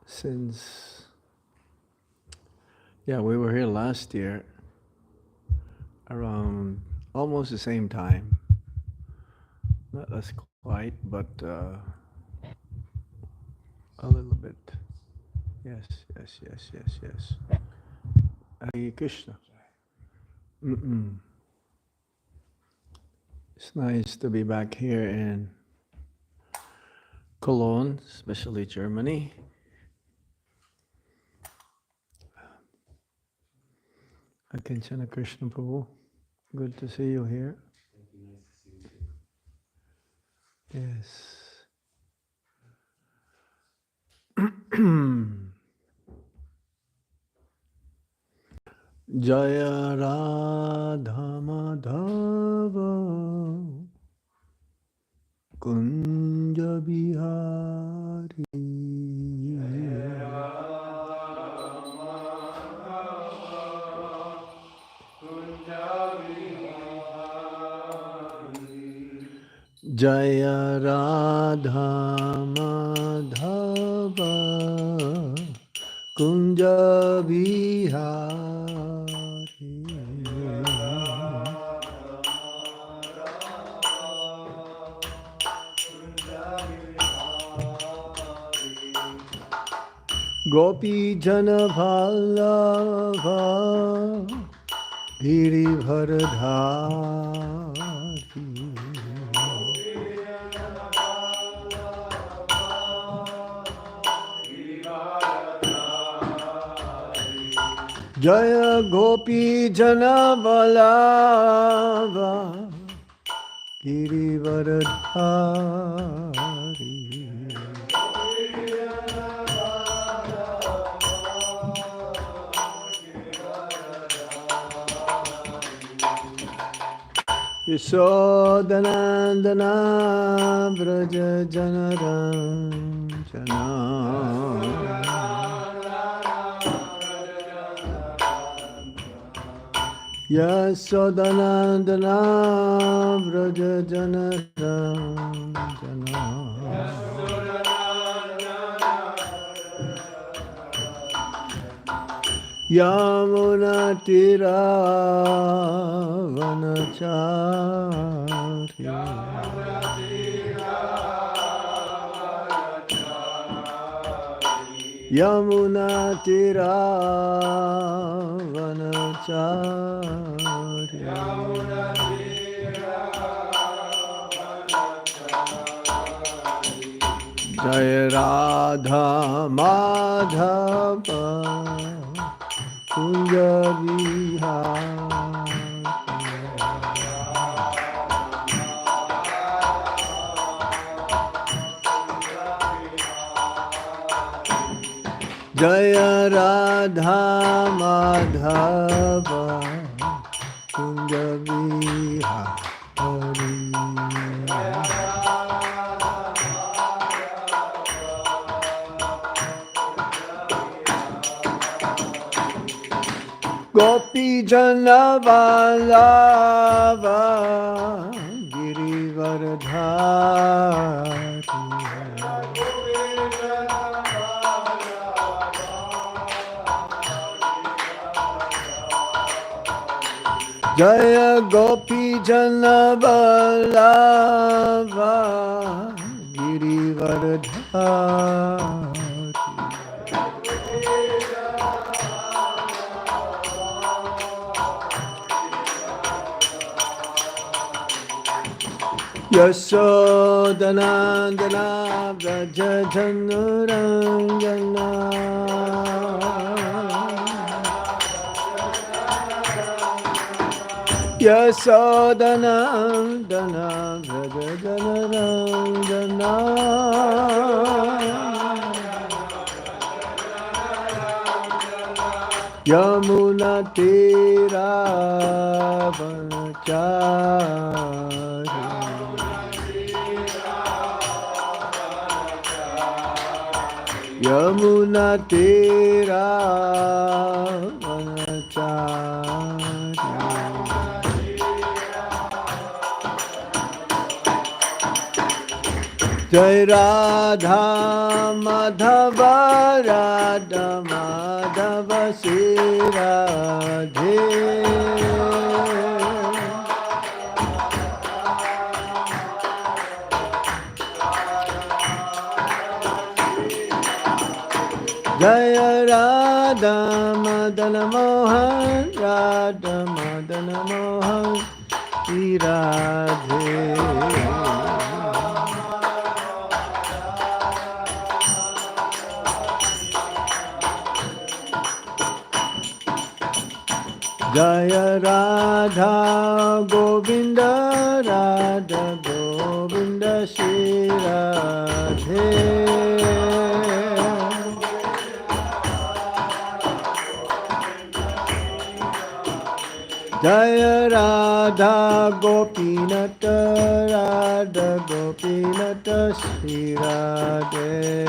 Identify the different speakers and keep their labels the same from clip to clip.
Speaker 1: since, we were here last year around almost the same time. Not as quite, but a little bit. Yes. Hare Krishna. Mm-mm. It's nice to be back here in Cologne, especially Germany. Akinchana Krishna Prabhu, good to see you here. Yes. Jaya Radha Madhava Kunja Bihari. Jaya Radha Madhava Kunja Bihari. Gopi Jana Vallabha Girivardhari. Jaya Gopi Jana Vallabha Girivardhari. Yashodanandana Vraja Janaranjana. Yashodanandana Vraja Janaranjana. Yamuna Tira Vanachari. Yamuna Tira Vanachari. Jaya Radha Madhava Kunja Bihari. Jaya Radha Madhava Kunja Bihari. Gopi Jana Vallabha Girivardhari. Jaya Gopi Jana Vallabha Girivardhari. Yashodanandana Vraja Janaranjana. Yashodanandana Vraja Janaranjana. Yamuna Tira Vanachari. Yamuna Tira Vanachari. Jai Radha Madhava Radha Madhava Shri Radhe. Jaya Radha Madana Mohan Radha Madana Mohan Shri Radhe. Jaya Radha Govinda Radha Govinda Shri Radhe. Jaya Radha Gopinata Radha Gopinata Shri Radhe.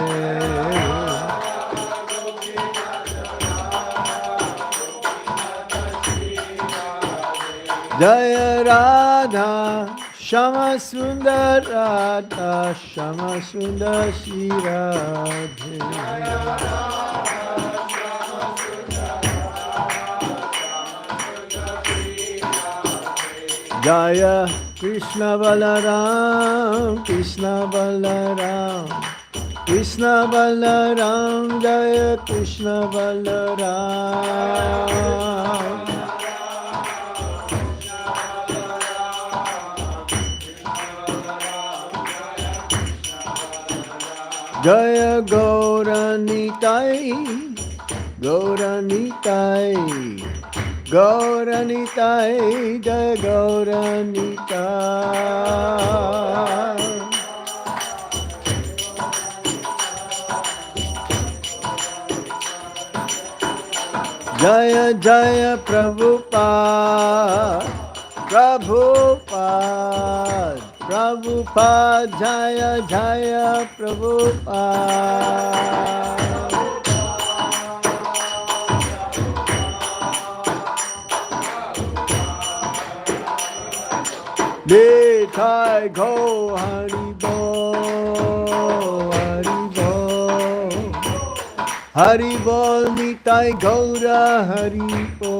Speaker 1: Jaya Radha Shama Sundar Radha Shama Sundar Shri Radhe. Jaya Krishna Balaram Krishna Balaram Krishna Balaram Jaya Krishna Balaram. Jaya Gauranitai, Gauranitai, Gauranitai, Jaya Gauranitai. Jaya Jaya Prabhupada, Prabhupada, Prabhupada, Jaya Jaya Prabhupada. Nitai Go Hari Bo, Hari Bo, Hari Bol Nitai Gaura Hari Bo.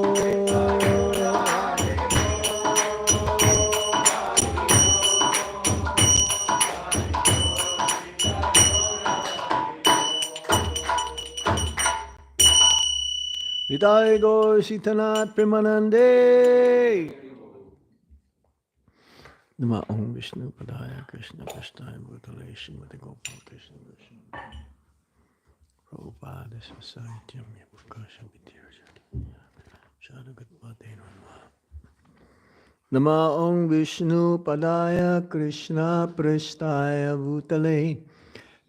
Speaker 1: Nitai Go Sitanath Premanande. Nama Om Vishnu Padaya Krishna Prasthaya Bhutale Srimati Gopal Krishna Vishnu Prabhupada Sasayityam Yapukasha Vidyarjana Shadagat Pate Namaha. Nama Om Vishnu Padaya Krishna Prasthaya Bhutale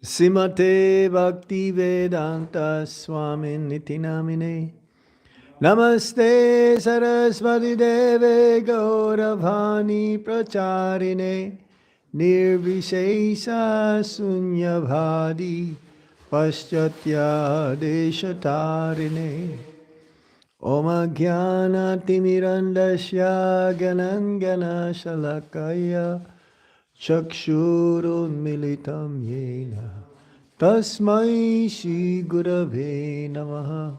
Speaker 1: Srimate Bhakti Vedanta Swami Niti Namine Namaste Saraswati Deve Gauravani Pracharine Nirvishesha Sunyabhadi Paschatya Deshatarine Om Jnana Timirandasya Ganangana Shalakaya Chakshurun Militam Yena Tasmai Shri Gurave Namaha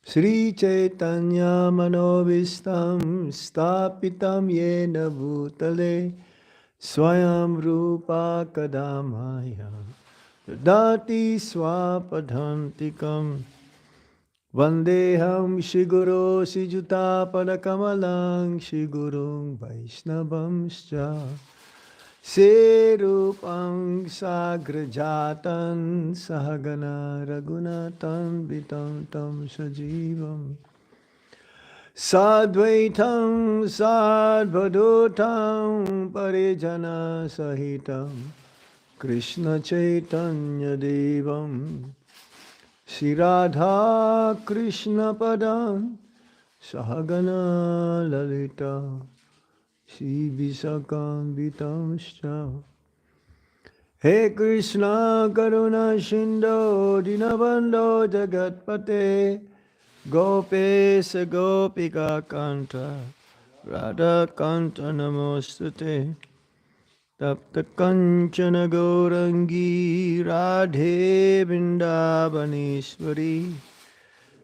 Speaker 1: Sri Chaitanya Manovistam Stapitam Yena Bhutale Swayam Rupa Kadamaya Dadati Swapadhantikam Vandeham Shiguro Sijuta Padakamalang Shigurung Vaishnavamscha Serupang Sagrajatan Sahagana Raghunatan Vitam Tam Sajivam Sadvaitam Sadvadutam Parijana Sahitam Krishna Chaitanya Devam Shri Radha Krishna Padam Sahagana Lalita Shri Visakam Vitamscha He Krishna Karuna Shindo Dinabando Jagatpate Gopesa Gopika Kanta Radha Kanta Namostute Tapta Kanchana Gaurangi Radhe Vrindavaneshwari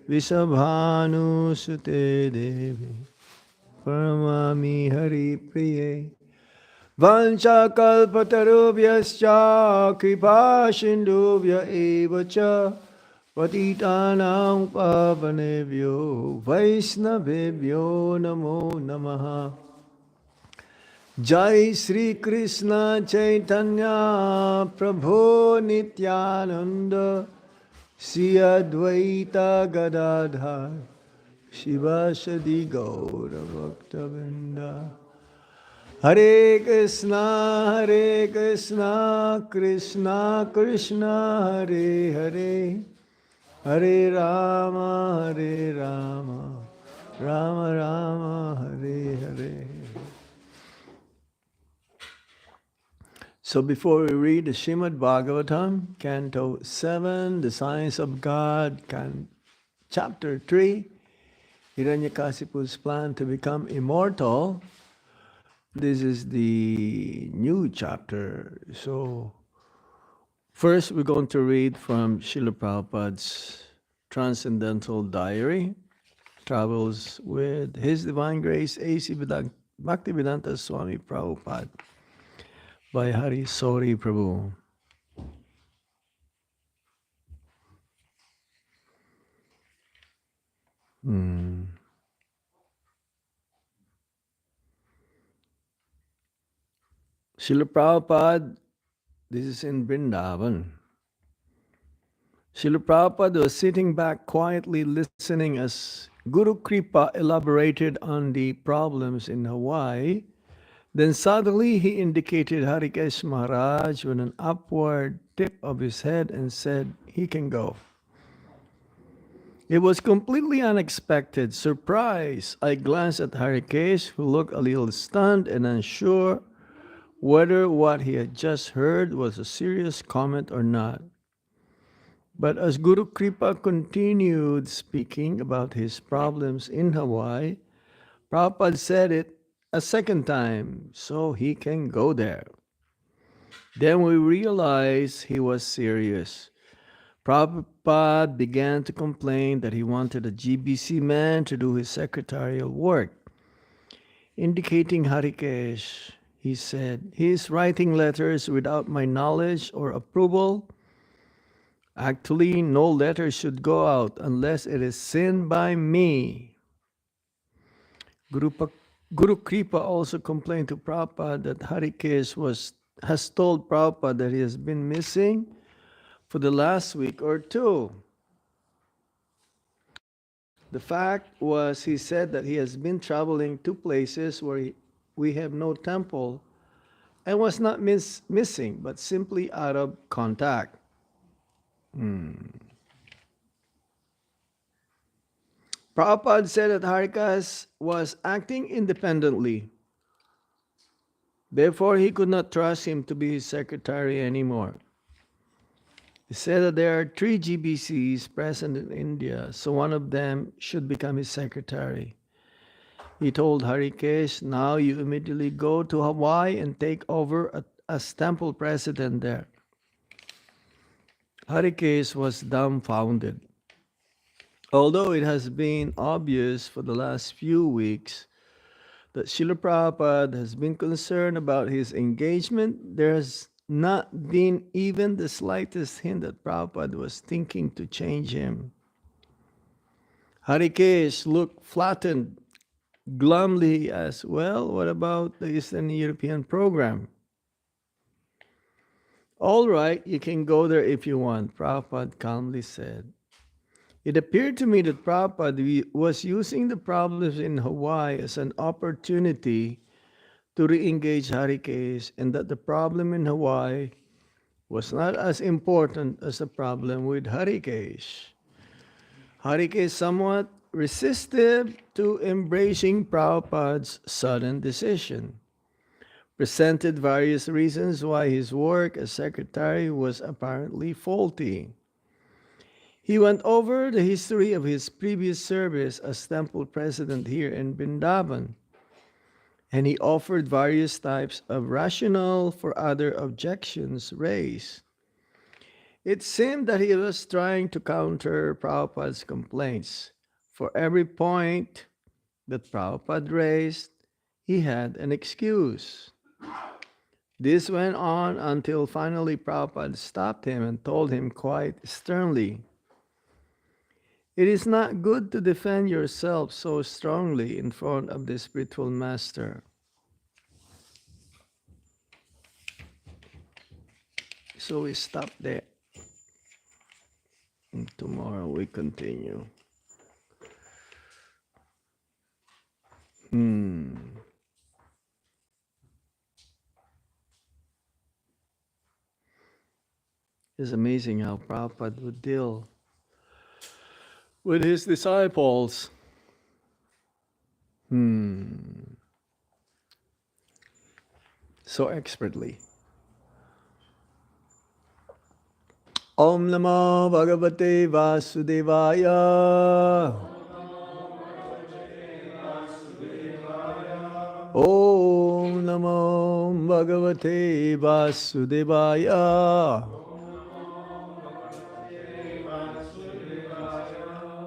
Speaker 1: Visabhanu Sute Devi Paramami Hari Priye Vancha kalpatarubhyascha kripa sindhubhya evacha patitanam pavanebhyo vaisnavebhyo namo namaha. Jai Sri Krishna Chaitanya Prabhu Nityananda Sri Advaita Gadadhar Shivasadi Gaura Bhaktavinda. Hare Krishna, Krishna Krishna, Hare Hare, Hare Rama, Rama Rama, Hare Hare. So before we read the Srimad Bhagavatam, Canto 7, The Science of God, Chapter 3, Hiranyakasipu's plan to become immortal, this is the new chapter. So first we're going to read from Srila Prabhupada's Transcendental Diary, Travels with His Divine Grace A.C. Bhaktivedanta Swami Prabhupada by Hari Sori Prabhu. Srila Prabhupada, this is in Vrindavan. Srila Prabhupada was sitting back quietly listening as Guru Kripa elaborated on the problems in Hawaii. Then suddenly he indicated Harikesh Maharaj with an upward tip of his head and said, he can go. It was completely unexpected. Surprise! I glanced at Harikesh, who looked a little stunned and unsure whether what he had just heard was a serious comment or not. But as Guru Kripa continued speaking about his problems in Hawaii, Prabhupada said it a second time, so he can go there. Then we realized he was serious. Prabhupada began to complain that he wanted a GBC man to do his secretarial work. Indicating Harikesh, he said, he is writing letters without my knowledge or approval. Actually, no letter should go out unless it is sent by me. Guru Kripa also complained to Prabhupada that Harikesh has told Prabhupada that he has been missing for the last week or two. The fact was, he said that he has been traveling to places where we have no temple and was not missing, but simply out of contact. Prabhupada said that Harikesh was acting independently. Therefore, he could not trust him to be his secretary anymore. He said that there are 3 GBCs present in India, so one of them should become his secretary. He told Harikesh, now you immediately go to Hawaii and take over as temple president there. Harikesh was dumbfounded. Although it has been obvious for the last few weeks that Srila Prabhupada has been concerned about his engagement, there has not been even the slightest hint that Prabhupada was thinking to change him. Harikesh looked flattened, glumly asked, well, what about the Eastern European program? All right, you can go there if you want, Prabhupada calmly said. It appeared to me that Prabhupada was using the problems in Hawaii as an opportunity to re-engage Harikesh, and that the problem in Hawaii was not as important as the problem with Harikesh. Harikesh, somewhat resistive to embracing Prabhupada's sudden decision, presented various reasons why his work as secretary was apparently faulty. He went over the history of his previous service as temple president here in Vrindavan, And he offered various types of rationale for other objections raised. It seemed that he was trying to counter Prabhupada's complaints. For every point that Prabhupada raised, he had an excuse. This went on until finally Prabhupada stopped him and told him quite sternly, "It is not good to defend yourself so strongly in front of the spiritual master." So we stop there. And tomorrow we continue. It's amazing how Prabhupada would deal with his disciples. So expertly. Om Namo Bhagavate Vasudevaya. Om Namo Bhagavate Vasudevaya.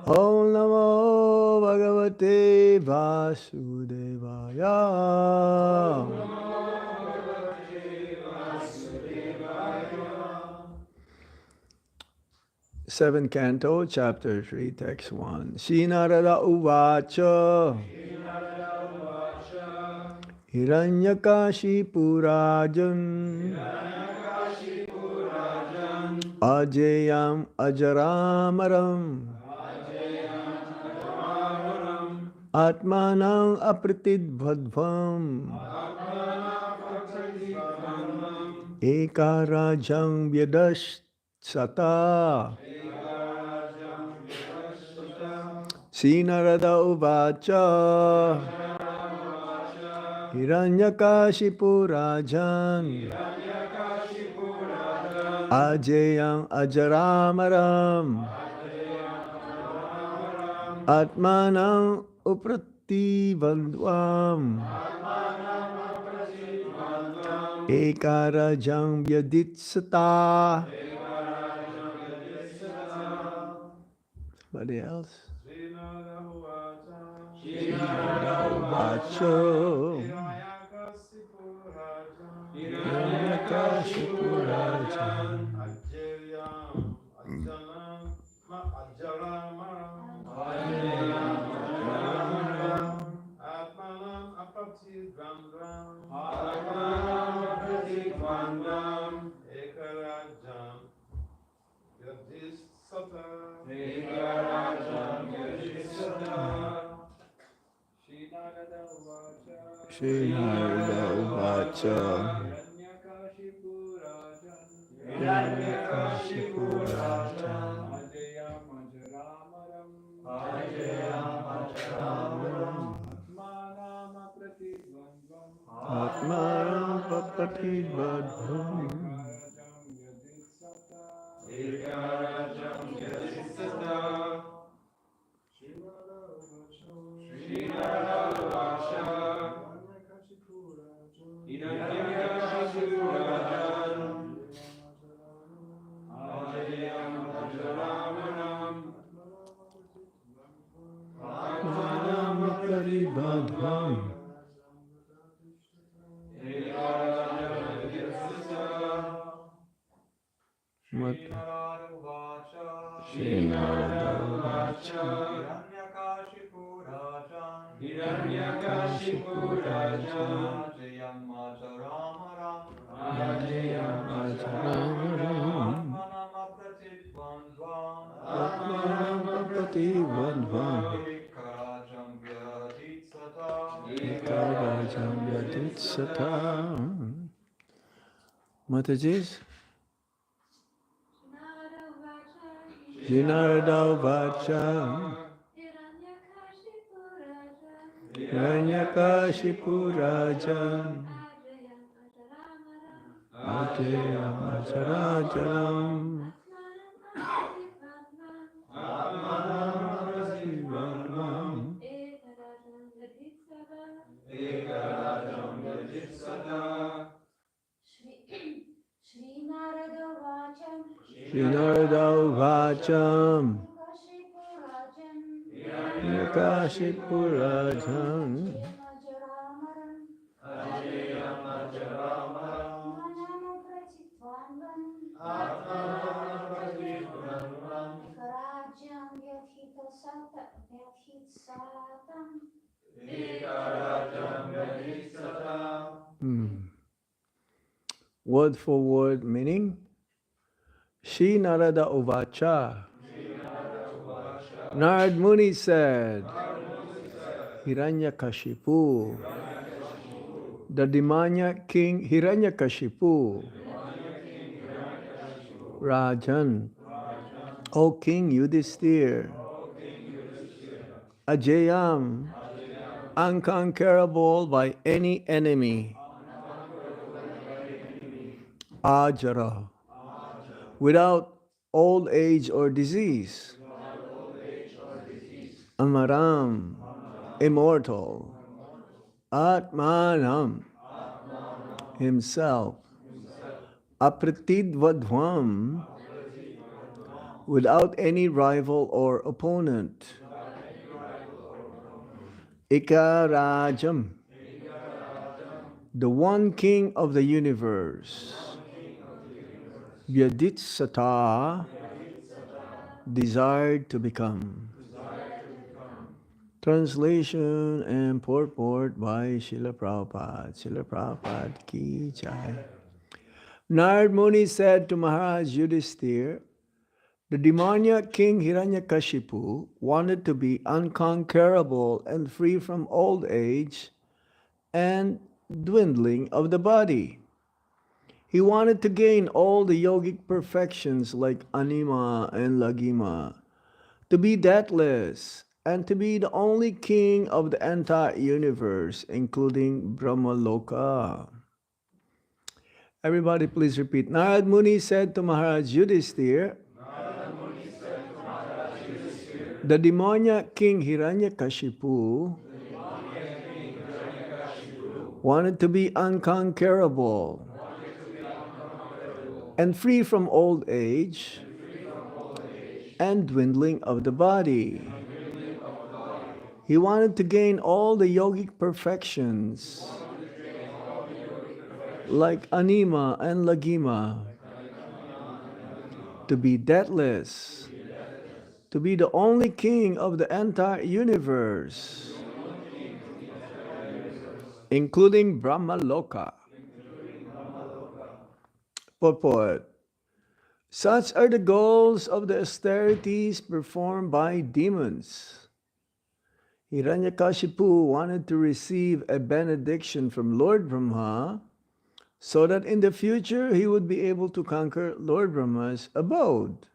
Speaker 1: Om Namo Bhagavate Vasudevaya. Seventh Canto, Chapter 3, Text 1. Sinarada Uvacha Hiranyakashi Purajan Ajayam Ajaramaram Atmanang Apratidbhadvam Ekarajang Vyadash Sata Sinarada Uvacha Hiranyakashipu Rajan Ajayam Ajaramaram Atmanam Upratibandvam Ekarajam Vyaditsata. Somebody else? Vacho Hiranyakashipurajan Srinarada Uvacha Hiranyakashipurajan Atmanam Papatibadvam Atmanam Srinarada Uvacha Hiranyakashipurajan Ajayam Ajaramaram Atmanam Apratibandvam Ekarajam Vyaditsata. Mataji's Jinarada Uvacha Hiranyakashipurajan Ajayam Ajarajaram Atmanam Apratibandvam Ekarajam Hiranyakashipurajam. Hiranyakashipurajam. Hmm. Word for word meaning? Shri Narada Uvacha. Narad Muni said, Hiranyakashipu, the demoniac king Hiranyakashipu, Rajan, O King Yudhisthira, Ajayam, unconquerable by any enemy, Ajara, without old age or disease, Amaram, immortal, Atmanam, himself, Apratidvadvam, without any rival or opponent, Ikarajam, the one king of the universe, Vyaditsata, desired to become. Translation and purport by Srila Prabhupada. Srila Prabhupada ki jai. Narad Muni said to Maharaj Yudhisthira, the demoniac king Hiranyakashipu wanted to be unconquerable and free from old age and dwindling of the body. He wanted to gain all the yogic perfections like anima and lagima, to be deathless, and to be the only king of the entire universe, including Brahmaloka. Everybody please repeat. Narad Muni said to Maharaj Yudhisthira, the demoniac king Hiranyakashipu wanted to be unconquerable and free from old age and dwindling of the body. He wanted to gain all the yogic perfections like anima and lagima, to be deathless, to be the only king of the entire universe, including Brahmaloka. Purport. Such are the goals of the austerities performed by demons. Hiranyakashipu wanted to receive a benediction from Lord Brahma so that in the future he would be able to conquer Lord Brahma's abode.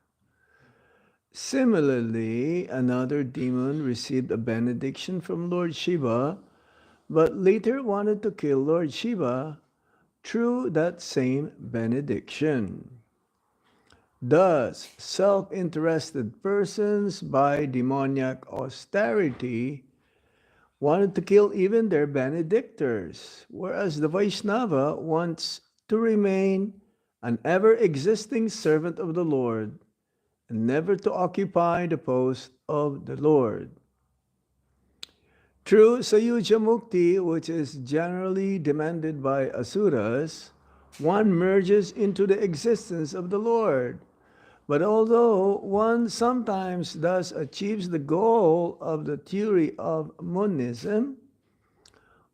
Speaker 1: Similarly, another demon received a benediction from Lord Shiva, but later wanted to kill Lord Shiva through that same benediction. Thus, self-interested persons by demoniac austerity wanted to kill even their benedictors, whereas the Vaishnava wants to remain an ever-existing servant of the Lord and never to occupy the post of the Lord. Through Sayuja Mukti, which is generally demanded by asuras, one merges into the existence of the Lord. But although one sometimes thus achieves the goal of the theory of monism,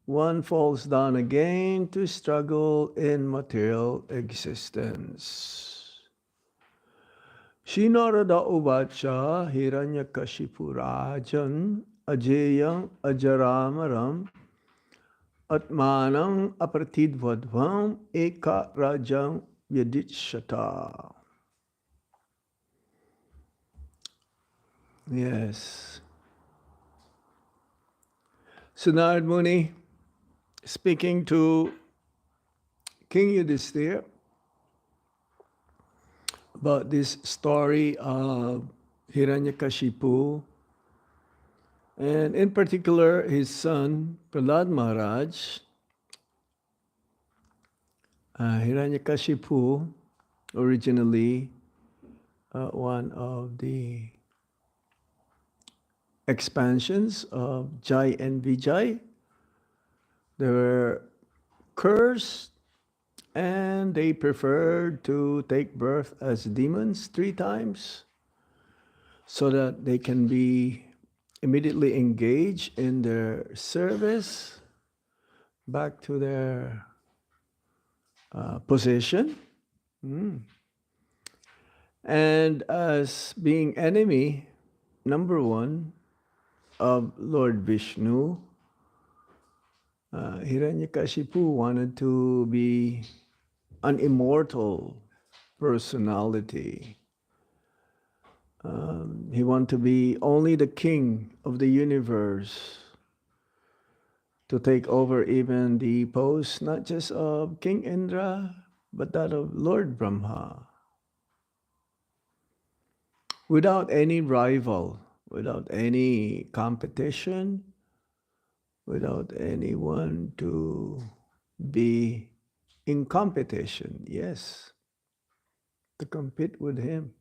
Speaker 1: one falls down again to struggle in material existence. Shinarada Uvacha Hiranyakashipurajan Ajayam Ajaramaram Atmanam Apratidvadvam Eka Rajam Vyaditshata. Yes. So Narad Muni, speaking to King Yudhisthira about this story of Hiranyakashipu, and in particular his son Prahlad Maharaj. Hiranyakashipu originally one of the expansions of Jai and Vijay. They were cursed and they preferred to take birth as demons 3 times so that they can be immediately engaged in their service back to their position. And as being enemy number one of Lord Vishnu, Hiranyakashipu wanted to be an immortal personality. He wanted to be only the king of the universe, to take over even the post not just of King Indra, but that of Lord Brahma, without any rival, without any competition, without anyone to be in competition, yes, to compete with him.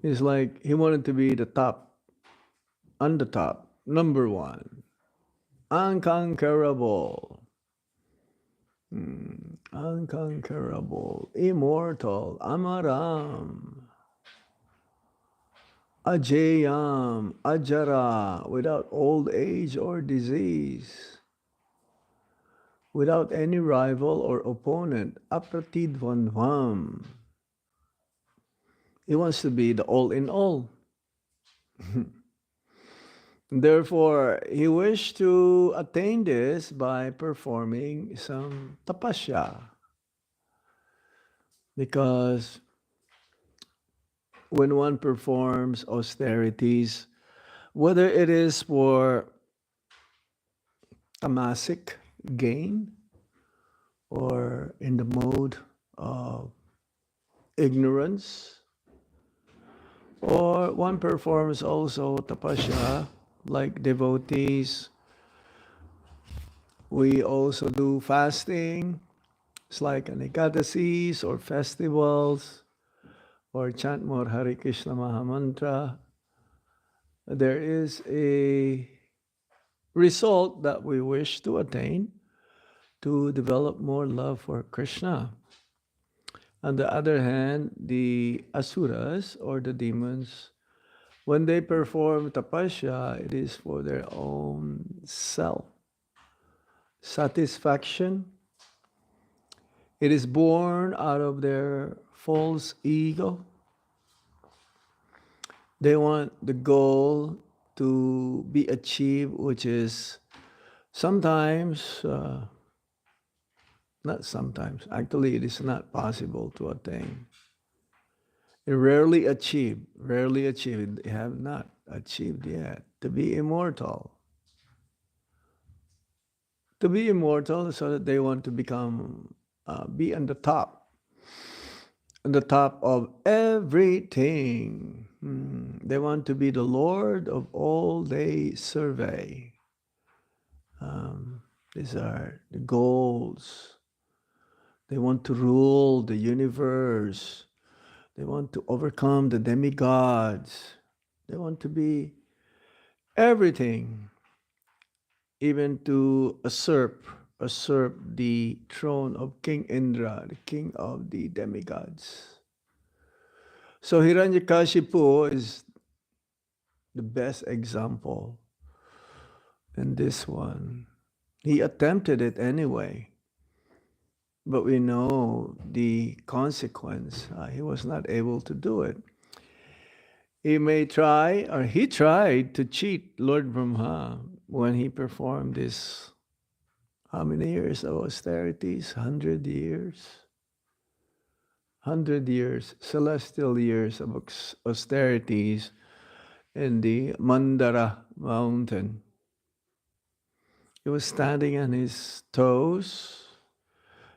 Speaker 1: It's like he wanted to be the top, on the top, number one, unconquerable, unconquerable, immortal, amaram, ajayam, ajara, without old age or disease, without any rival or opponent, apratidvanvam. He wants to be the all in all. Therefore, he wished to attain this by performing some tapasya. Because when one performs austerities, whether it is for tamasic gain or in the mode of ignorance, or one performs also tapasya like devotees. We also do fasting. It's like an ekadasis or festivals, or chant more Hare Krishna Mahamantra. There is a result that we wish to attain, to develop more love for Krishna. On the other hand, the asuras or the demons, when they perform tapasya, it is for their own self satisfaction. It is born out of their false ego. They want the goal to be achieved, which is sometimes, not sometimes, actually it is not possible to attain. Rarely achieved, they have not achieved yet, to be immortal. To be immortal so that they want to become, be on the top of everything. They want to be the Lord of all they survey. These are the goals. They want to rule the universe. They want to overcome the demigods. They want to be everything, even to usurp the throne of King Indra, the king of the demigods. So Hiranyakashipu is the best example in this one. He attempted it anyway, but we know the consequence. He was not able to do it. He may try, or he tried to cheat Lord Brahma when he performed this, how many years of austerities? 100 years. 100 years, celestial years of austerities in the Mandara mountain. He was standing on his toes,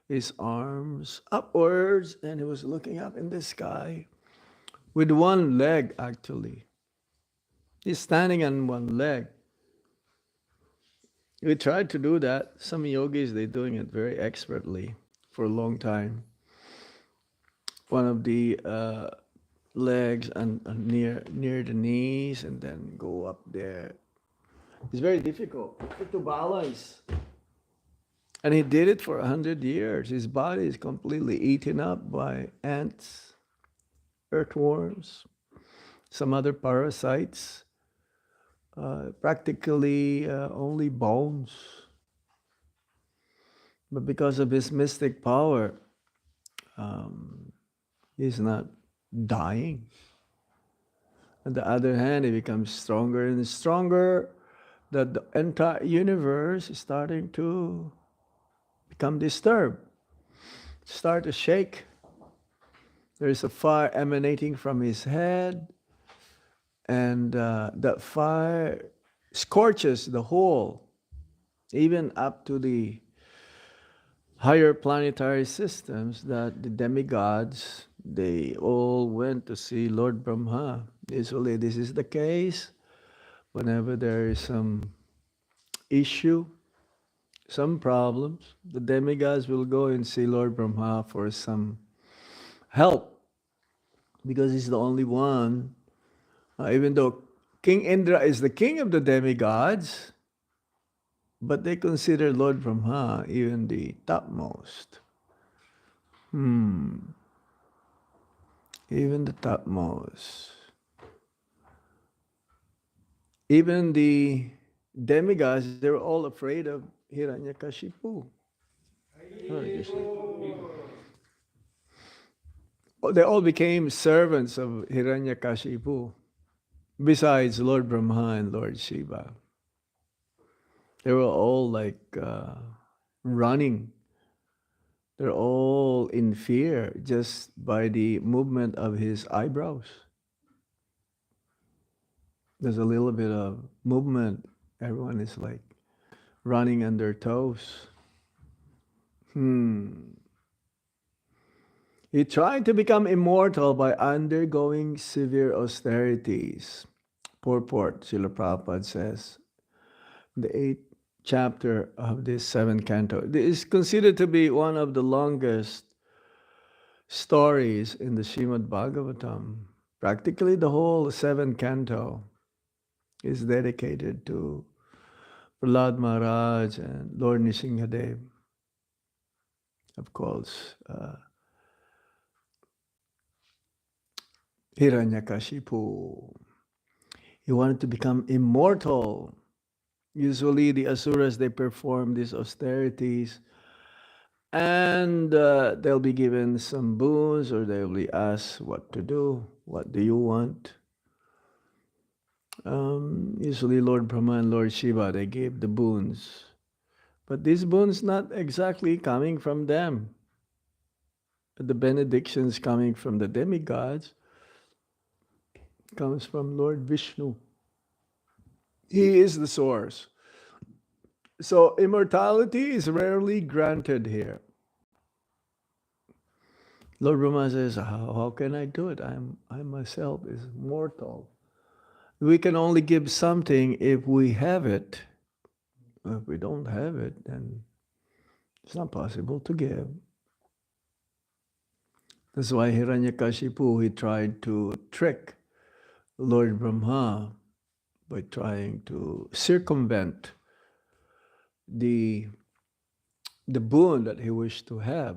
Speaker 1: his arms upwards, and he was looking up in the sky with one leg, actually. He's standing on one leg. We tried to do that. Some yogis, they're doing it very expertly for a long time. One of the legs and near the knees, and then go up there. It's very difficult to balance. And he did it for 100 years. His body is completely eaten up by ants, earthworms, some other parasites. Practically only bones. But because of his mystic power, he's not dying. On the other hand, he becomes stronger and stronger, that the entire universe is starting to become disturbed, start to shake. There is a fire emanating from his head, and that fire scorches the whole, even up to the higher planetary systems, that the demigods, they all went to see Lord Brahma. Usually this is the case whenever there is some issue, some problems, the demigods will go and see Lord Brahma for some help, because he's the only one. Even though King Indra is the king of the demigods, but they consider Lord Brahma even the topmost. Even the topmost. Even the demigods, they were all afraid of Hiranyakashipu. They all became servants of Hiranyakashipu, besides Lord Brahma and Lord Shiva. They were all like running. They're all in fear just by the movement of his eyebrows. There's a little bit of movement. Everyone is like running on their toes. He tried to become immortal by undergoing severe austerities. Purport, Srila Prabhupada says, the 8th chapter of this 7th canto. This is considered to be one of the longest stories in the Srimad Bhagavatam. Practically the whole 7th canto is dedicated to Prahlad Maharaj and Lord Nrsimhadev. Of course, Hiranyakashipu. He wanted to become immortal. Usually the asuras, they perform these austerities, and they'll be given some boons, or they'll be asked what to do. What do you want? Usually Lord Brahma and Lord Shiva, they gave the boons. But these boons not exactly coming from them. The benedictions coming from the demigods comes from Lord Vishnu. He is the source. So immortality is rarely granted here. Lord Brahma says, how can I do it? I myself is mortal. We can only give something if we have it. If we don't have it, then it's not possible to give. That's why Hiranyakashipu, he tried to trick Lord Brahma by trying to circumvent the boon that he wished to have,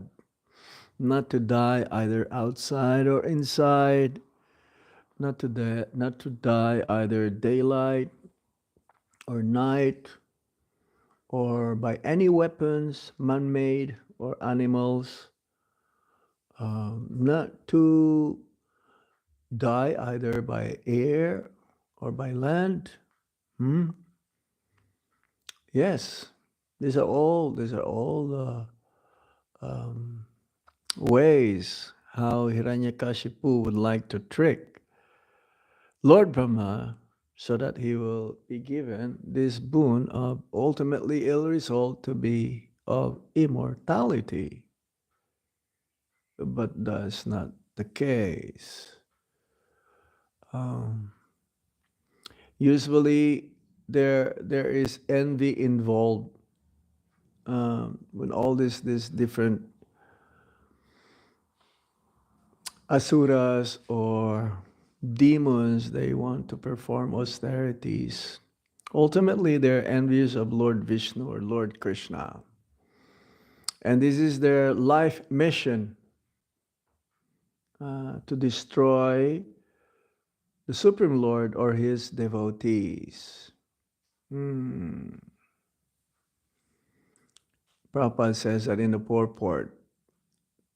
Speaker 1: not to die either outside or inside, not to die either daylight or night, or by any weapons, man-made or animals, not to die either by air or by land. Yes, these are all the ways how Hiranyakashipu would like to trick Lord Brahma, so that he will be given this boon of ultimately ill result to be of immortality. But that's not the case. Usually there is envy involved when all this different asuras or demons, they want to perform austerities. Ultimately, they're envious of Lord Vishnu or Lord Krishna. And this is their life mission, to destroy the Supreme Lord or his devotees. Prabhupada says that in the purport.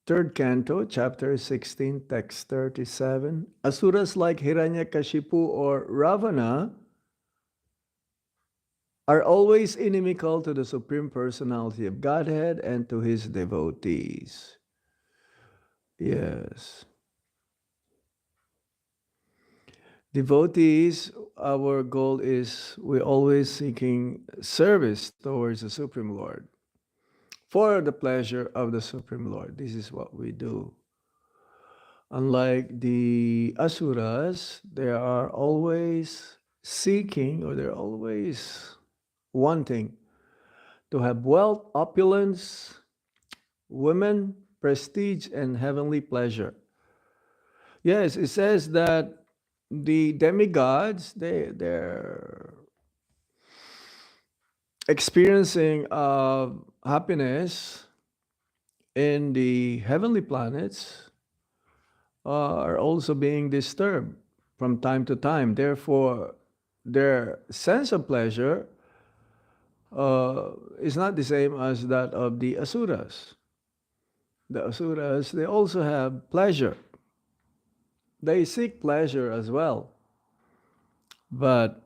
Speaker 1: Third canto, chapter 16, text 37. Asuras like Hiranyakashipu or Ravana are always inimical to the Supreme Personality of Godhead and to his devotees. Yes. Devotees, our goal is we're always seeking service towards the Supreme Lord for the pleasure of the Supreme Lord. This is what we do. Unlike the asuras, they are always seeking or they're always wanting to have wealth, opulence, women, prestige, and heavenly pleasure. Yes, it says that the demigods, they're experiencing happiness in the heavenly planets are also being disturbed from time to time. Therefore, their sense of pleasure is not the same as that of the asuras. The asuras, they also have pleasure. They seek pleasure as well. But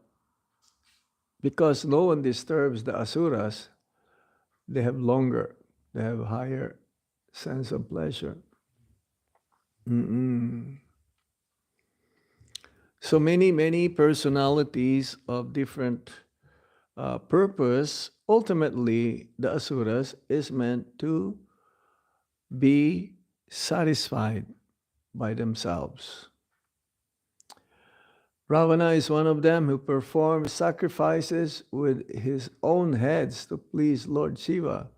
Speaker 1: because no one disturbs the asuras, they have higher sense of pleasure. So many personalities of different purpose. Ultimately, the asuras is meant to be satisfied by themselves. Ravana is one of them who performed sacrifices with his own heads to please Lord Shiva.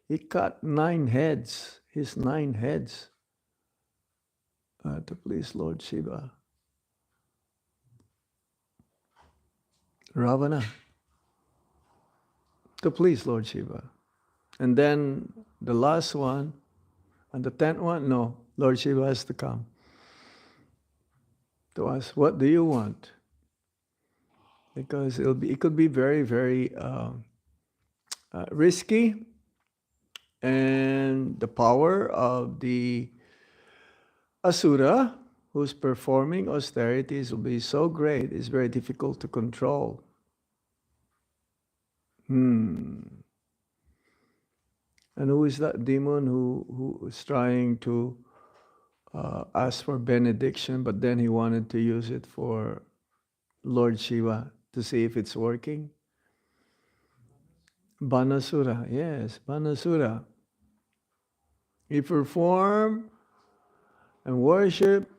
Speaker 1: He cut his 9 heads, to please Lord Shiva. Ravana, to please Lord Shiva. And then the last one, and the 10th one, no, Lord Shiva has to come to ask, what do you want? Because it could be very, very risky, and the power of the asura who's performing austerities will be so great, it's very difficult to control. And who is that demon who is trying to ask for benediction, but then he wanted to use it for Lord Shiva to see if it's working? Banasura, yes, Banasura. He performed and worship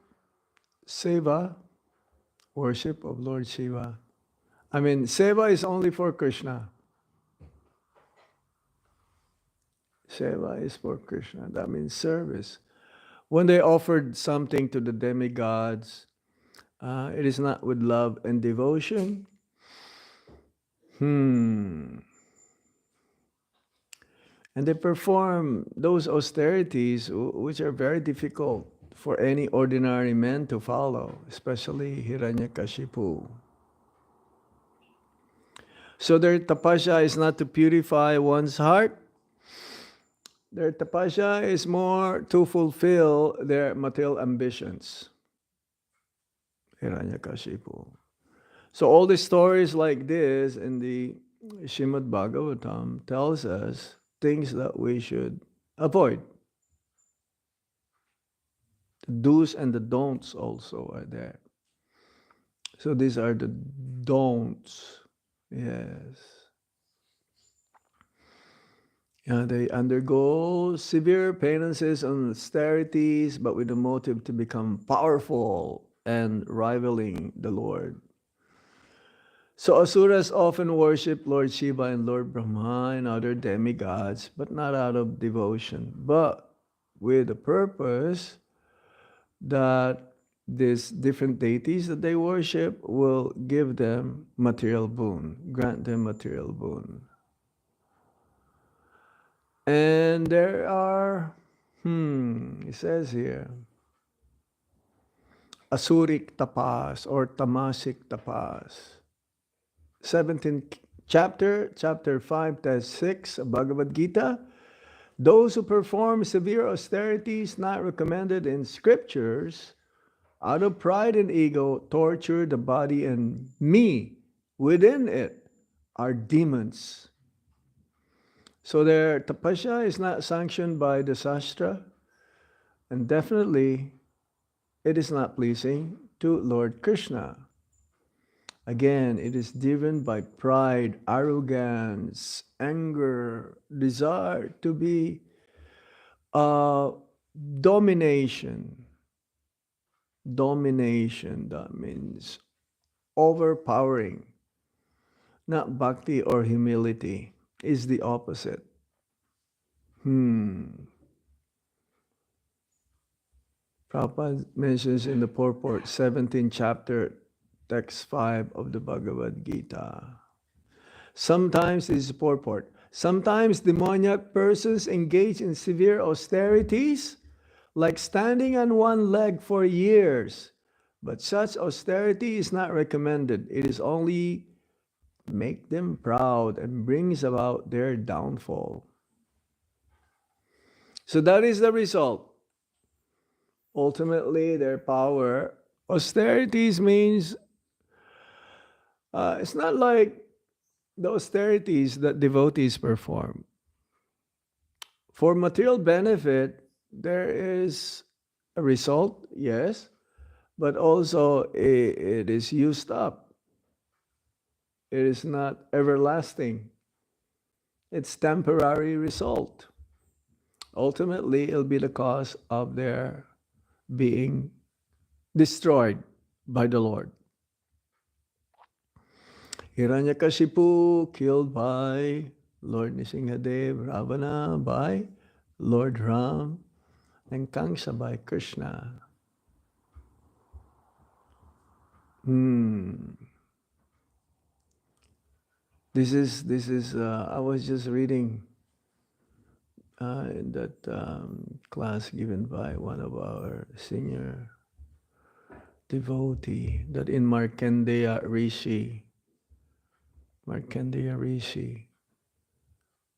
Speaker 1: seva, worship of Lord Shiva. I mean, seva is only for Krishna. Seva is for Krishna. That means service. When they offered something to the demigods, it is not with love and devotion. And they perform those austerities which are very difficult for any ordinary man to follow, especially Hiranyakashipu. So their tapasya is not to purify one's heart. Their tapasya is more to fulfill their material ambitions. Hiranyakashipu. So all the stories like this in the Srimad Bhagavatam tells us things that we should avoid. The do's and the don'ts also are there. So these are the don'ts. Yes. They undergo severe penances and austerities, but with the motive to become powerful and rivaling the Lord. So asuras often worship Lord Shiva and Lord Brahma and other demigods, but not out of devotion, but with the purpose that these different deities that they worship will give them material boon, grant them material boon. And there are, it says here, Asuric tapas or Tamasic tapas. 17th chapter 5, text 6, Bhagavad Gita. Those who perform severe austerities not recommended in scriptures, out of pride and ego, torture the body and me within it are demons. So their tapasya is not sanctioned by the Shastra, and definitely it is not pleasing to Lord Krishna. Again, it is driven by pride, arrogance, anger, desire to be domination. Domination, that means overpowering. Not bhakti or humility, is the opposite. Prabhupada mentions in the purport, 17th chapter, text 5 of the Bhagavad Gita. Sometimes, this is purport, sometimes demoniac persons engage in severe austerities, like standing on one leg for years. But such austerity is not recommended. It is only make them proud and brings about their downfall. So that is the result. Ultimately, their power. Austerities means it's not like the austerities that devotees perform. For material benefit, there is a result, yes, but also it is used up. It is not everlasting. It's temporary result. Ultimately, it'll be the cause of their being destroyed by the Lord. Hiranyakashipu killed by Lord Nrsimhadev, Ravana by Lord Ram, and Kamsa by Krishna. This is. I was just reading in that class given by one of our senior devotee that in Markandeya Rishi,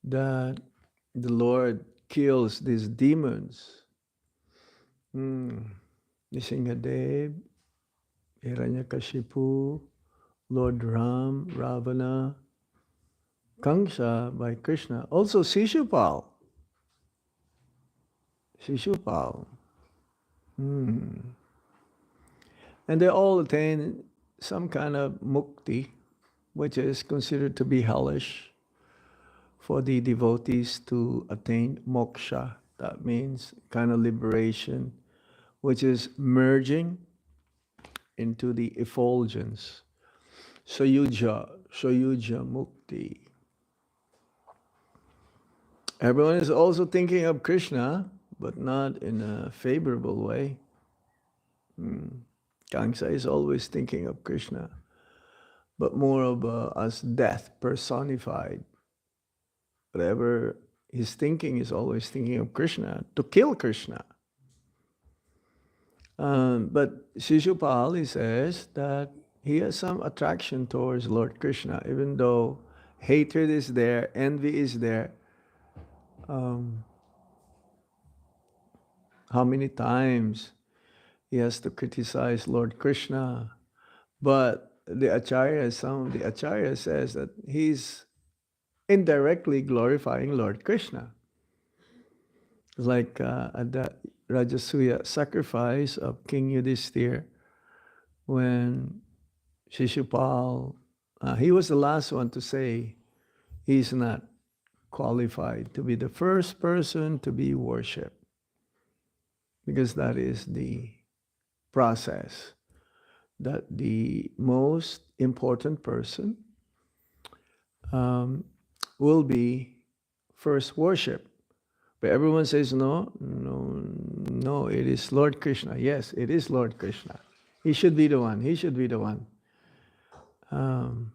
Speaker 1: that the Lord kills these demons. Nrsimhadev, Hiranyakashipu, Lord Ram, Ravana, Kamsa by Krishna. Also Shishupal. And they all attain some kind of mukti, which is considered to be hellish for the devotees to attain moksha. That means kind of liberation, which is merging into the effulgence. Soyuja mukti. Everyone is also thinking of Krishna, but not in a favorable way. Kamsa is always thinking of Krishna, but more of as death personified. Whatever he's thinking is always thinking of Krishna, to kill Krishna. But Shishupal, he says that he has some attraction towards Lord Krishna, even though hatred is there, envy is there. How many times he has to criticize Lord Krishna, but some of the Acharya says that he's indirectly glorifying Lord Krishna. It's like at the Rajasuya sacrifice of King Yudhishthira, when Shishupal, he was the last one to say he's not qualified to be the first person to be worshipped, because that is the process, that the most important person will be first worshipped But everyone says, no, no, no, it is Lord Krishna. Yes, it is Lord Krishna. He should be the one. He should be the one. Um,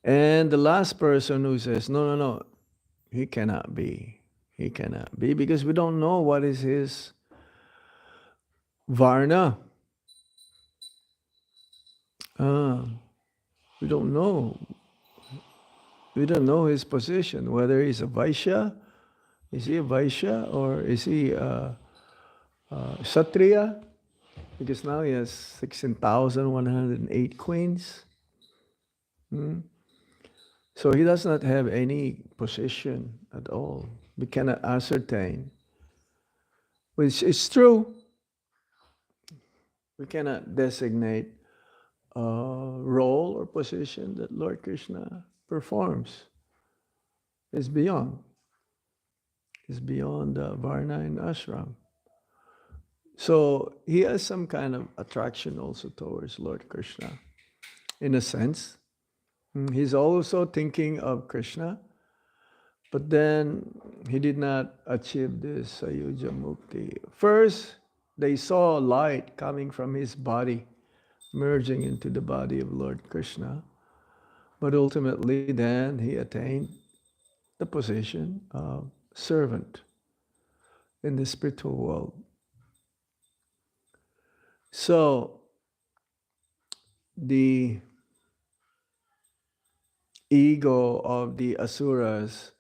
Speaker 1: and the last person who says, no, no, no, he cannot be. He cannot be because we don't know what is his Varna. We don't know. We don't know his position, whether he's a Vaishya. Is he a Vaishya or is he a Kshatriya? Because now he has 16,108 queens. So he does not have any position at all. We cannot ascertain, which is true. We cannot designate a role or position that Lord Krishna performs. It's beyond. It's beyond Varna and Ashram. So he has some kind of attraction also towards Lord Krishna, in a sense. He's also thinking of Krishna, but then he did not achieve this Sayuja Mukti. First, they saw light coming from his body, merging into the body of Lord Krishna. But ultimately, then he attained the position of servant in the spiritual world. So, the ego of the asuras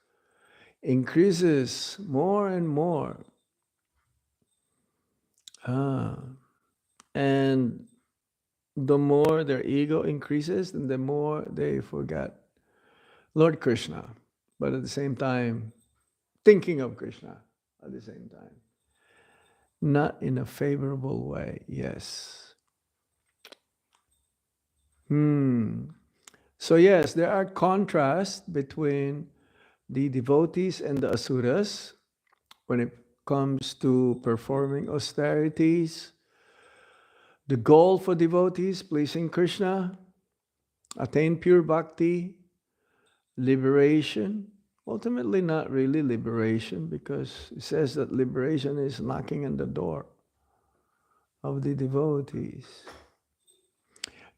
Speaker 1: increases more and more. And the more their ego increases, then the more they forget Lord Krishna. But at the same time, thinking of Krishna at the same time. Not in a favorable way, yes. So yes, there are contrasts between the devotees and the asuras when it comes to performing austerities. The goal for devotees, pleasing Krishna, attain pure bhakti, liberation. Ultimately, not really liberation, because it says that liberation is knocking on the door of the devotees.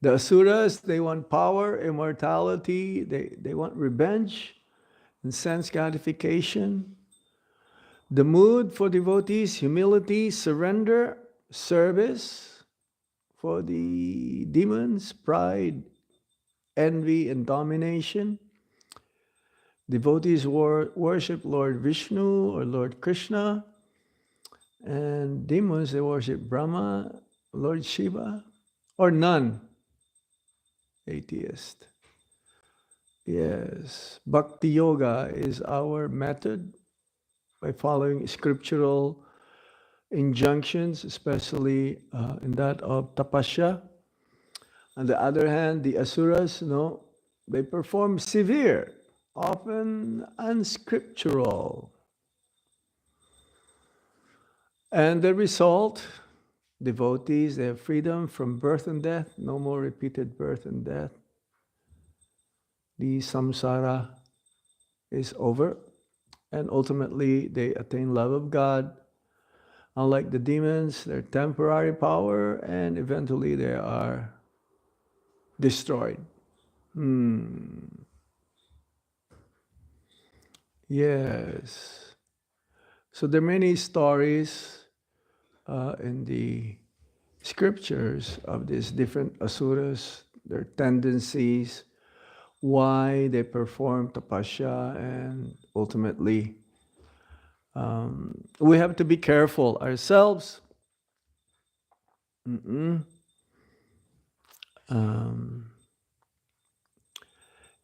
Speaker 1: The asuras, they want power, immortality, they want revenge and sense gratification. The mood for devotees, humility, surrender, service. For the demons, pride, envy, and domination. Devotees worship Lord Vishnu or Lord Krishna. And demons, they worship Brahma, Lord Shiva, or none. Atheist. Yes, Bhakti Yoga is our method by following scriptural injunctions, especially in that of tapasya. On the other hand, the asuras, no, they perform severe, often unscriptural. And the result, devotees, they have freedom from birth and death, no more repeated birth and death. The samsara is over, and ultimately they attain love of God. Unlike the demons, they're temporary power, and eventually they are destroyed. Yes. So there are many stories in the scriptures of these different asuras, their tendencies, why they perform tapasya, and ultimately we have to be careful ourselves. In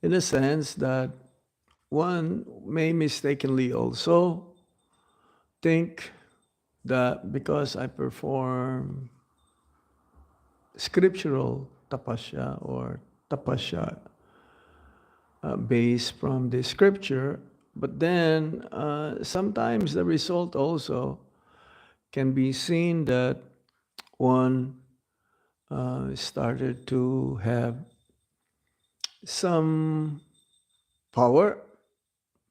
Speaker 1: a sense that one may mistakenly also think that because I perform scriptural tapasya or tapasya based from the scripture, but then sometimes the result also can be seen that one started to have some power,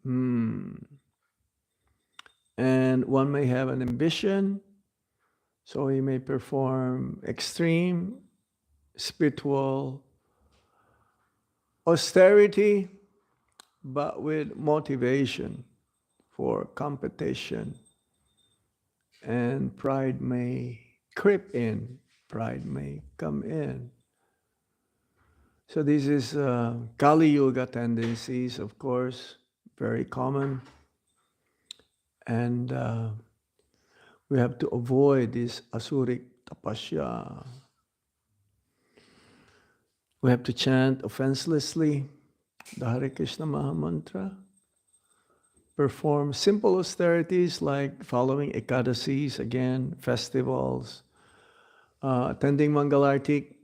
Speaker 1: And one may have an ambition, so he may perform extreme spiritual austerity, but with motivation for competition. And pride may creep in, pride may come in. So this is Kali Yuga tendencies, of course, very common. And we have to avoid this asuric tapasya. We have to chant offenselessly the Hare Krishna Maha Mantra, perform simple austerities like following Ekadasis, again, festivals, attending Mangalartik,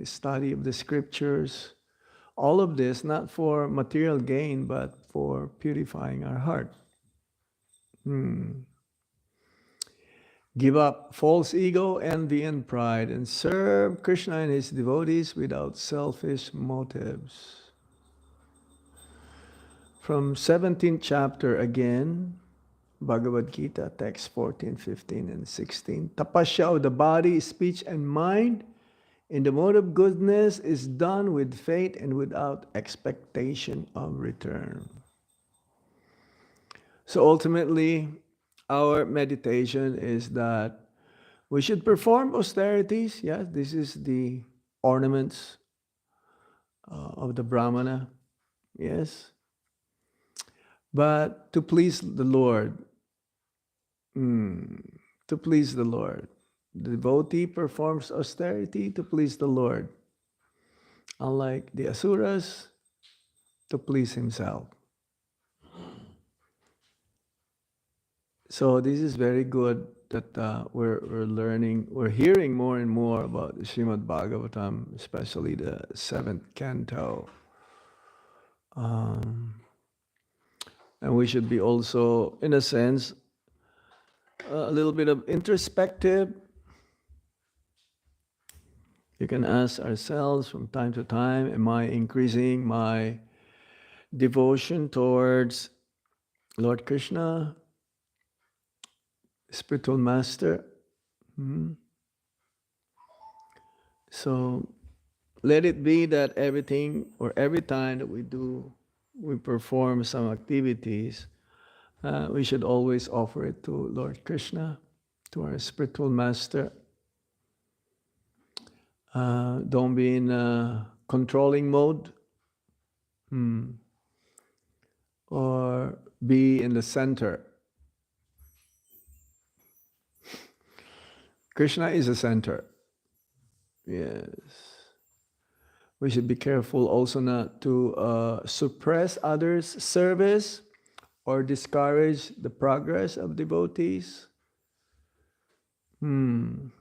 Speaker 1: study of the scriptures. All of this not for material gain, but for purifying our heart. Give up false ego, envy, and pride, and serve Krishna and his devotees without selfish motives. From 17th chapter again, Bhagavad Gita, text 14, 15, and 16. Tapasya of the body, speech, and mind in the mode of goodness is done with faith and without expectation of return. So ultimately, our meditation is that we should perform austerities. Yes, this is the ornaments of the Brahmana. Yes. But to please the Lord, to please the Lord. The devotee performs austerity to please the Lord. Unlike the asuras, to please himself. So this is very good that we're learning, we're hearing more and more about the Srimad Bhagavatam, especially the 7th canto. And we should be also, in a sense, a little bit of introspective. You can ask ourselves from time to time, am I increasing my devotion towards Lord Krishna, spiritual master? So let it be that everything or every time that we perform some activities, we should always offer it to Lord Krishna, to our spiritual master. Don't be in a controlling mode, or be in the center. Krishna is the center. Yes. We should be careful also not to suppress others' service or discourage the progress of devotees. We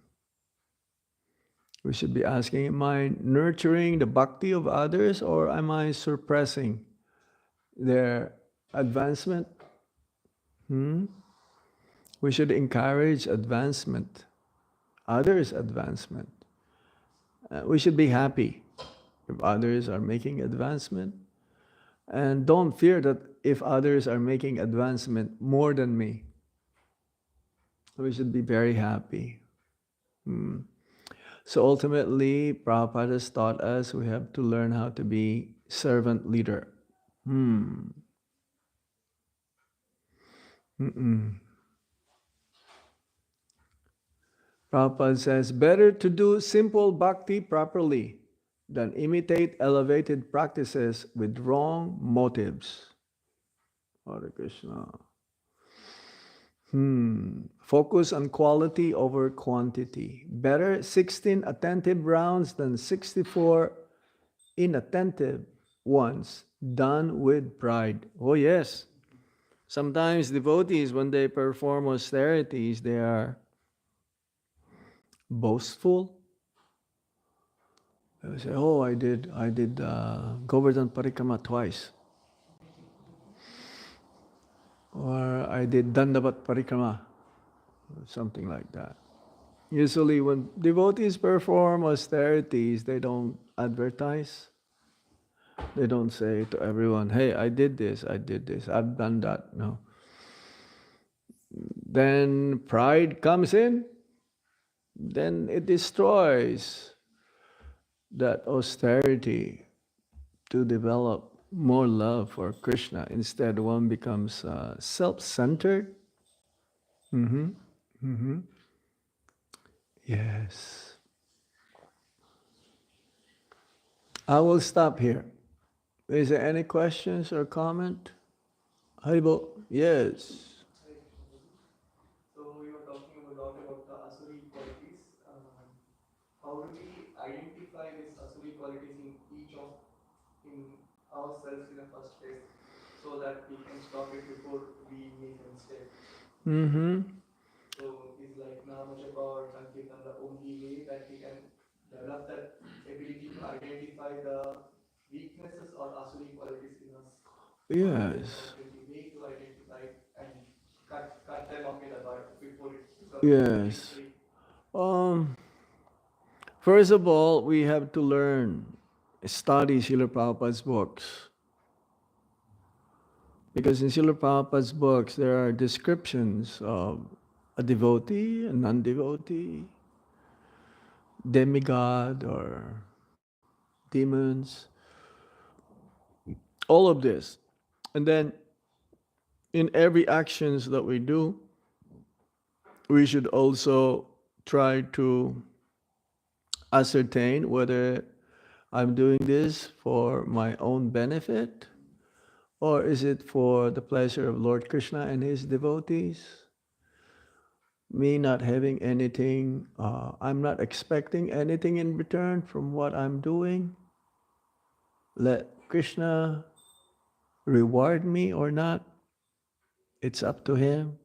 Speaker 1: should be asking, am I nurturing the bhakti of others or am I suppressing their advancement? We should encourage advancement, others' advancement. We should be happy if others are making advancement. And don't fear that if others are making advancement more than me. We should be very happy. So ultimately, Prabhupada has taught us we have to learn how to be servant leader. Prabhupada says, better to do simple bhakti properly than imitate elevated practices with wrong motives. Hare Krishna. Focus on quality over quantity. Better 16 attentive rounds than 64 inattentive ones done with pride. Oh yes. Sometimes devotees, when they perform austerities, they are boastful. They say, oh, I did Govardhan Parikrama twice. Or I did Dandavat Parikrama, something like that. Usually when devotees perform austerities, they don't advertise. They don't say to everyone, hey, I did this, I've done that. No. Then pride comes in, then it destroys that austerity to develop more love for Krishna. Instead, one becomes self-centered. Mm-hmm. Mm-hmm. Yes. I will stop here. Is there any questions or comment? Haribo? Yes.
Speaker 2: So we were talking a lot about the asuri qualities. How do we identify these asuri qualities in each of in ourselves in the first place, so that we can stop it before we make a mistake?
Speaker 1: Mm-hmm.
Speaker 2: So is like Nama Japa or Sankirtan the only way that we can develop that ability to identify the weaknesses or asuri qualities in us? Or is there
Speaker 1: Yes.
Speaker 2: some alternative way to identify and cut them off in the bud before it becomes a big
Speaker 1: Yes.
Speaker 2: tree?
Speaker 1: Um, First of all, we have to learn, study Srila Prabhupada's books. Because in Srila Prabhupada's books, there are descriptions of a devotee, a non-devotee, demigod, or demons, all of this. And then in every actions that we do, we should also try to ascertain whether I'm doing this for my own benefit or is it for the pleasure of Lord Krishna and his devotees? Me not having anything, I'm not expecting anything in return from what I'm doing. Let Krishna reward me or not, it's up to him.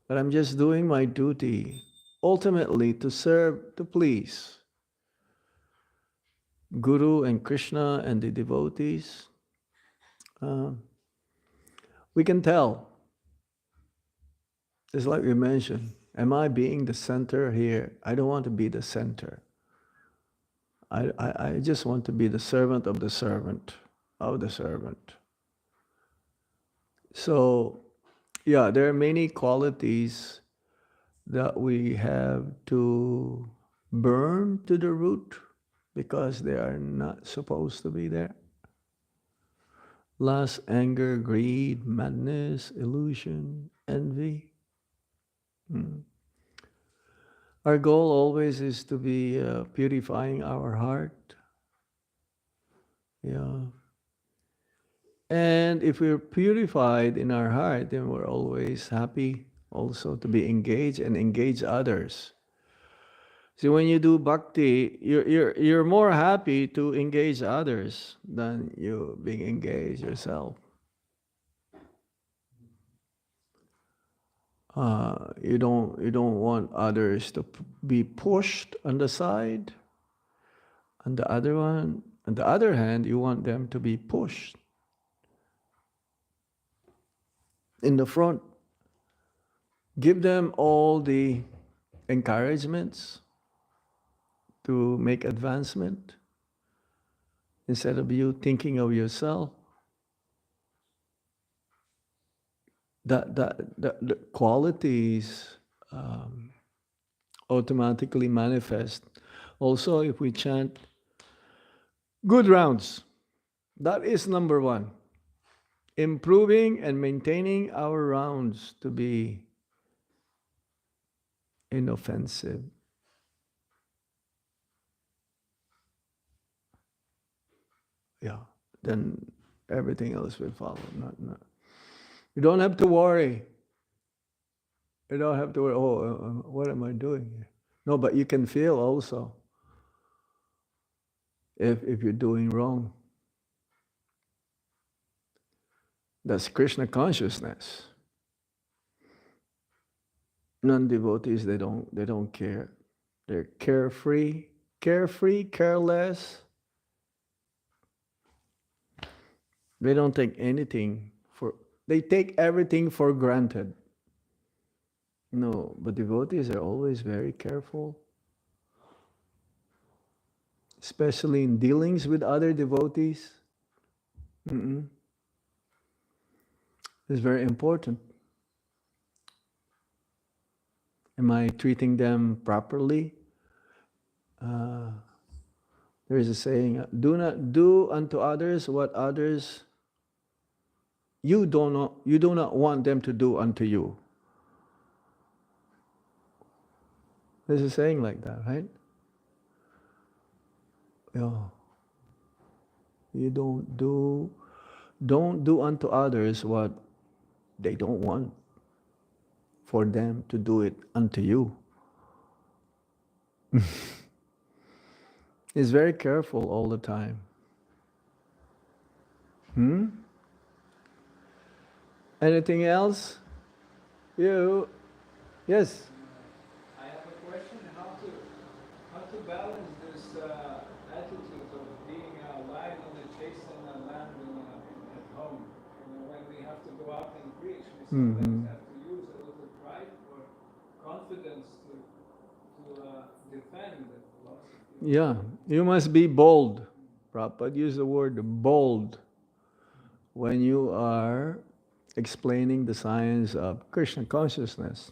Speaker 1: But I'm just doing my duty, ultimately to serve, to please Guru and Krishna and the devotees. Uh, we can tell, just like we mentioned, am I being the center here? I don't want to be the center. I just want to be the servant of the servant of the servant. So, yeah, there are many qualities that we have to burn to the root because they are not supposed to be there. Lust, anger, greed, madness, illusion, envy. Mm. Our goal always is to be purifying our heart. Yeah. And if we're purified in our heart, then we're always happy also to be engaged and engage others. See, when you do bhakti, you're more happy to engage others than you being engaged yourself. You don't want others to be pushed on the side. On the other hand, you want them to be pushed in the front. Give them all the encouragements to make advancement instead of you thinking of yourself. The qualities um, automatically manifest. Also, if we chant good rounds, that is number one. Improving and maintaining our rounds to be inoffensive. Yeah, then everything else will follow. Not. You don't have to worry. You don't have to worry, oh, what am I doing here? No, but you can feel also if you're doing wrong. That's Krishna consciousness. Non-devotees, they don't care. They're carefree, careless. They don't take anything for they take everything for granted. No, but devotees are always very careful, especially in dealings with other devotees. Mm-mm. It's very important. Am I treating them properly? Uh, there is a saying: "Do not do unto others what others you do not want them to do unto you." There's a saying like that, right? Yeah. You don't do unto others what they don't want for them to do it unto you. He's very careful all the time. Hmm? Anything else? You? Yes.
Speaker 3: I have a question: how to balance this attitude of being alive on the chastened land at home? When we have to go out and preach, we sometimes
Speaker 1: Mm-hmm.
Speaker 3: have to use a little pride or confidence to defend the philosophy.
Speaker 1: Yeah, you must be bold. Prabhupada use the word bold when you are explaining the science of Krishna consciousness.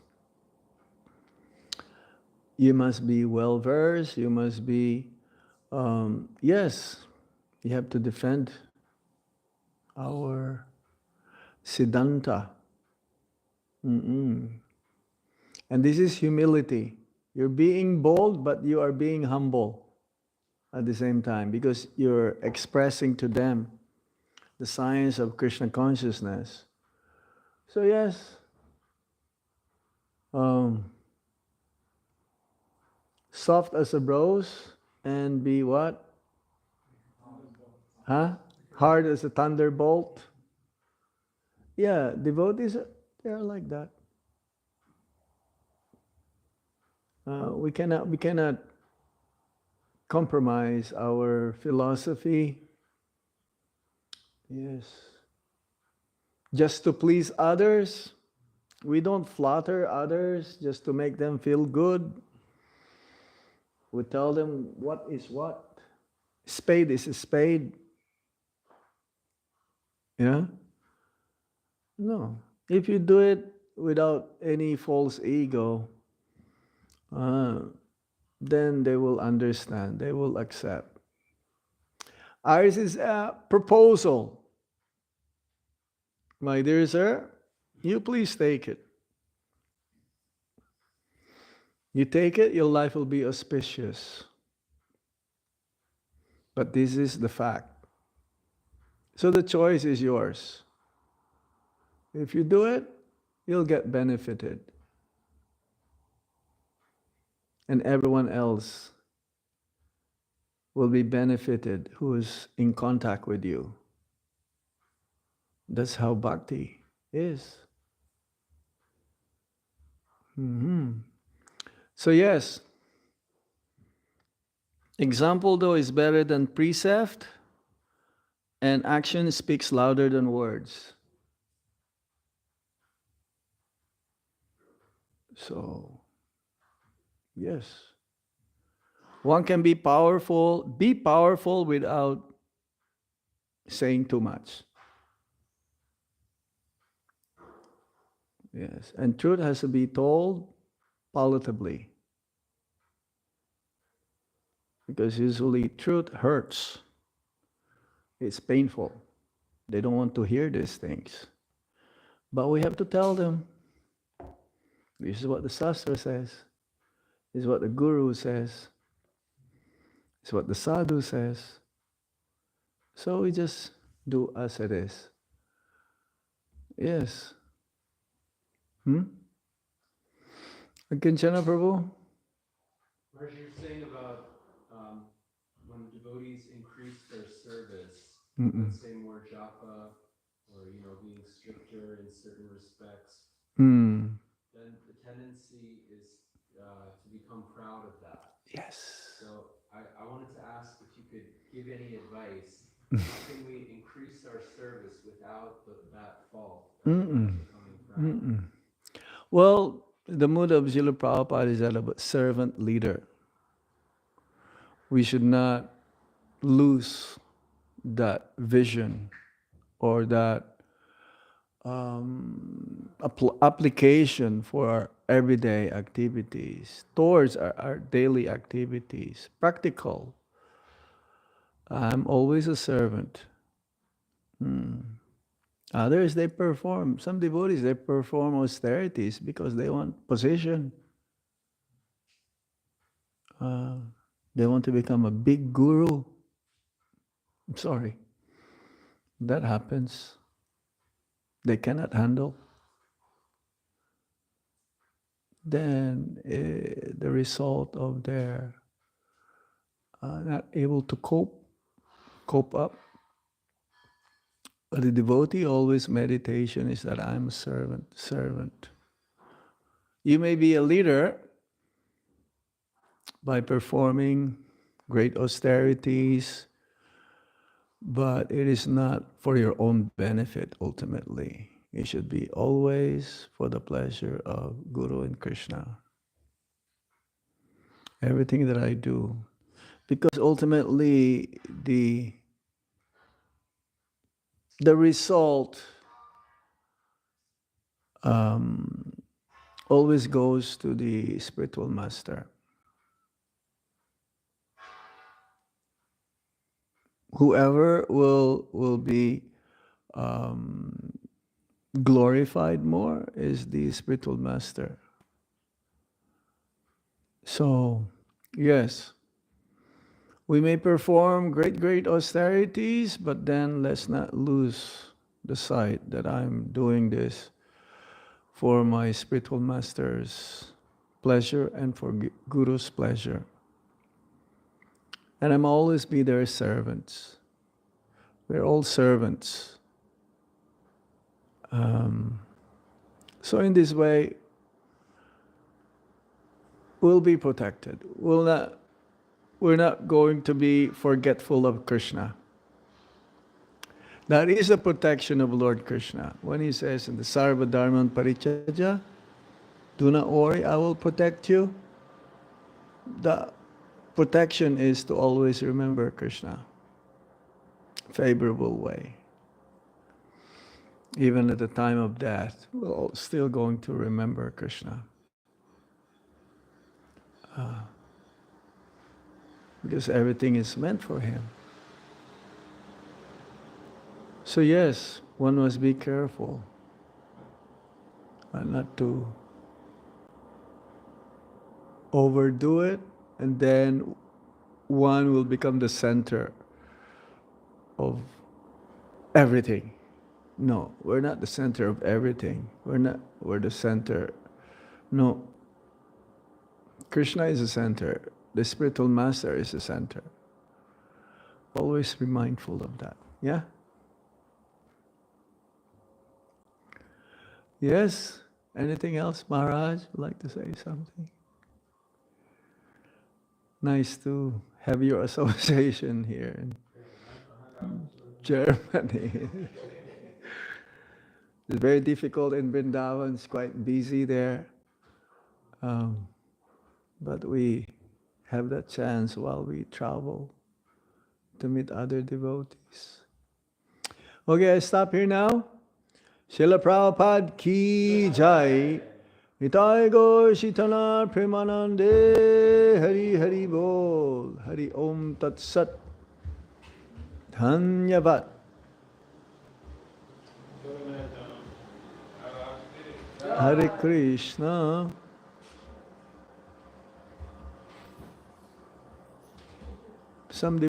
Speaker 1: You must be well versed, you must be, yes, you have to defend our Siddhanta. Mm-mm. And this is humility. You're being bold, but you are being humble at the same time because you're expressing to them the science of Krishna consciousness. So, yes, um, soft as a rose and be what? Huh? Hard as a thunderbolt. Yeah, devotees, they are like that. We cannot compromise our philosophy. Yes. Just to please others. We don't flatter others just to make them feel good. We tell them what is what. Spade is a spade. Yeah? No. If you do it without any false ego, uh, then they will understand, they will accept. Ours is a proposal. My dear sir, you please take it. You take it, your life will be auspicious. But this is the fact. So the choice is yours. If you do it, you'll get benefited. And everyone else will be benefited who is in contact with you. That's how bhakti is. Mhm. So, yes, example though is better than precept, and action speaks louder than words. So, yes, one can be powerful without saying too much. Yes, and truth has to be told palatably. Because usually truth hurts. It's painful. They don't want to hear these things. But we have to tell them. This is what the Shastra says. This is what the Guru says. This is what the Sadhu says. So we just do as it is. Yes. Kinchana Prabhu?
Speaker 4: Maharaj, you're saying about when devotees increase their service, let's say more japa, or being stricter in certain respects,
Speaker 1: Mm.
Speaker 4: then the tendency is to become proud of that.
Speaker 1: Yes.
Speaker 4: So I wanted to ask if you could give any advice. How can we increase our service without that fault of becoming proud?
Speaker 1: Well, the mood of Srila Prabhupada is that of a servant leader. We should not lose that vision or that application for our everyday activities, towards our daily activities, practical. I'm always a servant. Others, they perform, some devotees, they perform austerities because they want position. They want to become a big guru. I'm sorry. That happens. They cannot handle. Then the result of their not able to cope up. But the devotee always meditation is that I'm a servant. You may be a leader by performing great austerities, but it is not for your own benefit ultimately. It should be always for the pleasure of Guru and Krishna. Everything that I do, because ultimately the result always goes to the spiritual master. Whoever will be glorified more is the spiritual master. So, yes, we may perform great austerities, but then let's not lose the sight that I'm doing this for my spiritual master's pleasure and for Guru's pleasure. And I'm always be their servants. We're all servants. So in this way, we'll be protected. We're not going to be forgetful of Krishna. That is the protection of Lord Krishna. When he says in the Sarva Dharman Parichaja, do not worry, I will protect you. The protection is to always remember Krishna. Favorable way. Even at the time of death, we're still going to remember Krishna. Because everything is meant for him. So yes, one must be careful and not to overdo it, and then one will become the center of everything. No, we're not the center of everything. We're the center. No. Krishna is the center. The spiritual master is the center. Always be mindful of that. Yeah? Yes? Anything else, Maharaj? Would like to say something? Nice to have your association here in Germany. It's very difficult in Vrindavan. It's quite busy there. But we have that chance while we travel to meet other devotees. Okay, I stop here now. Srila Prabhupada ki jai. Nitai Gaur Shitana Premanande Hari Hari Bol. Hari Om Tat Sat. Dhanyavad. Hare Krishna. Some